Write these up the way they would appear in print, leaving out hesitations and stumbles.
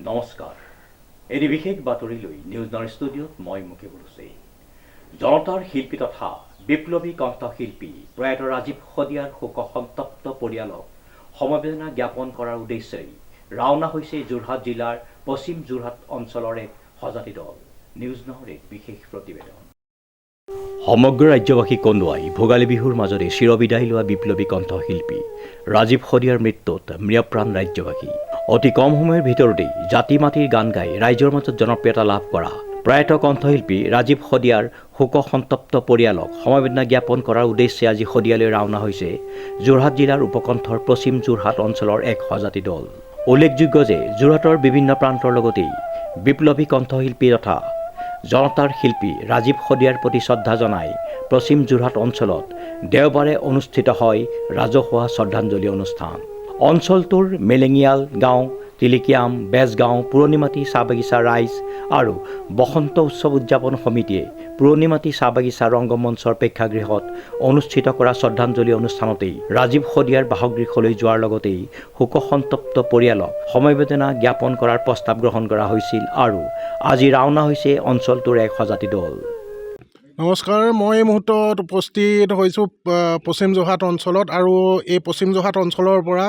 নমস্কাৰ। এটি বিশেষ বাতৰি লৈ নিউজ নাওৰ ষ্টুডিঅ'ত মই মুকেশ বৰুৱা। জনতাৰ শিল্পী তথা বিপ্লৱী কণ্ঠশিল্পী প্ৰয়াত ৰাজীৱ শদিয়াৰ শোকসন্তপ্ত পৰিয়ালক সমবেদনা জ্ঞাপন কৰাৰ উদ্দেশ্যেৰে ৰাওনা হৈছে যোৰহাট জিলাৰ পশ্চিম যোৰহাট অঞ্চলৰ এক সজাতি দল। নিউজ নাওৰ এক বিশেষ প্ৰতিবেদন। সমগ্ৰ ৰাজ্যবাসী কন্দুৱাই ভোগালী বিহুৰ মাজতে চিৰবিদায় লোৱা বিপ্লৱী কণ্ঠশিল্পী ৰাজীৱ শদিয়াৰ মৃত্যুত ম্ৰিয়প্ৰাণ ৰাজ্যবাসী। অতি কম সময়ৰ ভিতৰতেই জাতি মাটিৰ গান গাই ৰাইজৰ মাজত জনপ্ৰিয়তা লাভ কৰা প্ৰয়াত কণ্ঠশিল্পী ৰাজীৱ শদিয়াৰ শোকসন্তপ্ত পৰিয়ালক সমবেদনা জ্ঞাপন কৰাৰ উদ্দেশ্যে আজি শদিয়ালৈ ৰাওনা হৈছে যোৰহাট জিলাৰ উপকণ্ঠৰ পশ্চিম যোৰহাট অঞ্চলৰ এক সজাতি দল। উল্লেখযোগ্য যে যোৰহাটৰ বিভিন্ন প্ৰান্তৰ লগতেই বিপ্লৱী কণ্ঠশিল্পী তথা জনতাৰ শিল্পী ৰাজীৱ শদিয়াৰ প্ৰতি শ্ৰদ্ধা জনাই পশ্চিম যোৰহাট অঞ্চলত দেওবাৰে অনুষ্ঠিত হয় ৰাজহুৱা শ্ৰদ্ধাঞ্জলি অনুষ্ঠান। অঞ্চলটোৰ মেলেঙিয়াল গাঁও, তিলিকিয়াম, বেজগাঁও, পুৰণিমাটি চাহ বাগিচা ৰাইজ আৰু বসন্ত উৎসৱ উদযাপন সমিতিয়ে পুৰণিমাটি চাহ বাগিচা ৰংগমঞ্চৰ প্ৰেক্ষাগৃহত অনুষ্ঠিত কৰা শ্ৰদ্ধাঞ্জলি অনুষ্ঠানতেই ৰাজীৱ শদিয়াৰ বাসগৃহলৈ যোৱাৰ লগতেই শোকসন্তপ্ত পৰিয়ালক সমবেদনা জ্ঞাপন কৰাৰ প্ৰস্তাৱ গ্ৰহণ কৰা হৈছিল আৰু আজি ৰাওনা হৈছে অঞ্চলটোৰ এক সজাতি দল। নমস্কাৰ, মই এই মুহূৰ্তত উপস্থিত হৈছোঁ পশ্চিম যোৰহাট অঞ্চলত আৰু এই পশ্চিম যোৰহাট অঞ্চলৰ পৰা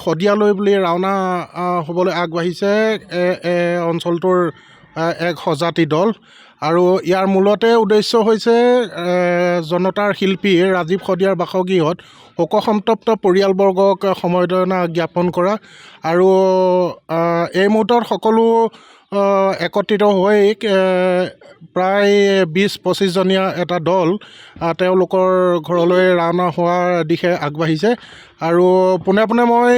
শদিয়ালৈ বুলি ৰাওনা হ'বলৈ আগবাঢ়িছে অঞ্চলটোৰ এক সজাতি দল। আৰু ইয়াৰ মূলতে উদ্দেশ্য হৈছে জনতাৰ শিল্পী ৰাজীৱ শদিয়াৰ বাসগৃহত শোকসন্তপ্ত পৰিয়ালবৰ্গক সমবেদনা জ্ঞাপন কৰা আৰু এই মুহূৰ্তত সকলো একত্ৰিত হৈ প্ৰায় 20-25 জনীয়া এটা দল তেওঁলোকৰ ঘৰলৈ ৰাওনা হোৱাৰ দিশে আগবাঢ়িছে আৰু পোনে পোনে মই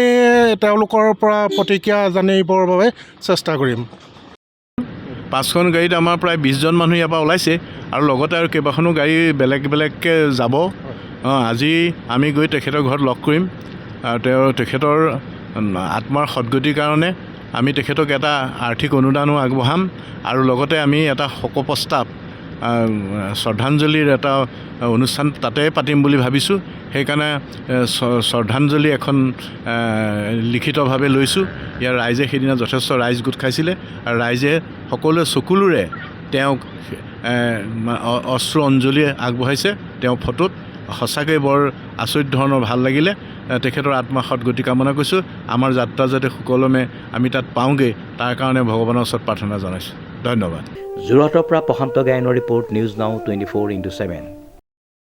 তেওঁলোকৰ পৰা প্ৰতিক্ৰিয়া জানিবৰ বাবে চেষ্টা কৰিম। 5খন গাড়ীত আমাৰ প্ৰায় 20জন মানুহ ইয়াৰ পৰা ওলাইছে আৰু লগতে আৰু কেইবাখনো গাড়ী বেলেগ বেলেগকৈ যাব। আজি আমি গৈ তেখেতৰ ঘৰত লগ কৰিম আৰু তেখেতৰ আত্মাৰ সদ্গতিৰ কাৰণে আমি তেখেতক এটা আৰ্থিক অনুদানো আগবঢ়াম আৰু লগতে আমি এটা শোকপ্ৰস্তাৱ শ্ৰদ্ধাঞ্জলিৰ এটা অনুষ্ঠান তাতে পাতিম বুলি ভাবিছোঁ। সেইকাৰণে শ্ৰদ্ধাঞ্জলি এখন লিখিতভাৱে লৈছোঁ। ইয়াৰ ৰাইজে সেইদিনা যথেষ্ট ৰাইজ গোট খাইছিলে আৰু ৰাইজে সকলোৱে চকুলোৰে তেওঁক অশ্ৰু অঞ্জলি আগবঢ়াইছে। তেওঁ ফটোত সঁচাকৈ বৰ আচৰিত ধৰণৰ ভাল লাগিলে। তেখেতৰ আত্মা সদ্গতি কামনা কৰিছোঁ। আমাৰ যাত্ৰা যাতে সুকলমে আমি তাত পাওঁগৈ তাৰ কাৰণে ভগৱানৰ ওচৰত প্ৰাৰ্থনা জনাইছোঁ। ধন্যবাদ। যোৰহাটৰ পৰা প্ৰশান্ত গায়নৰ ৰিপৰ্ট, নিউজ নাও 24/7।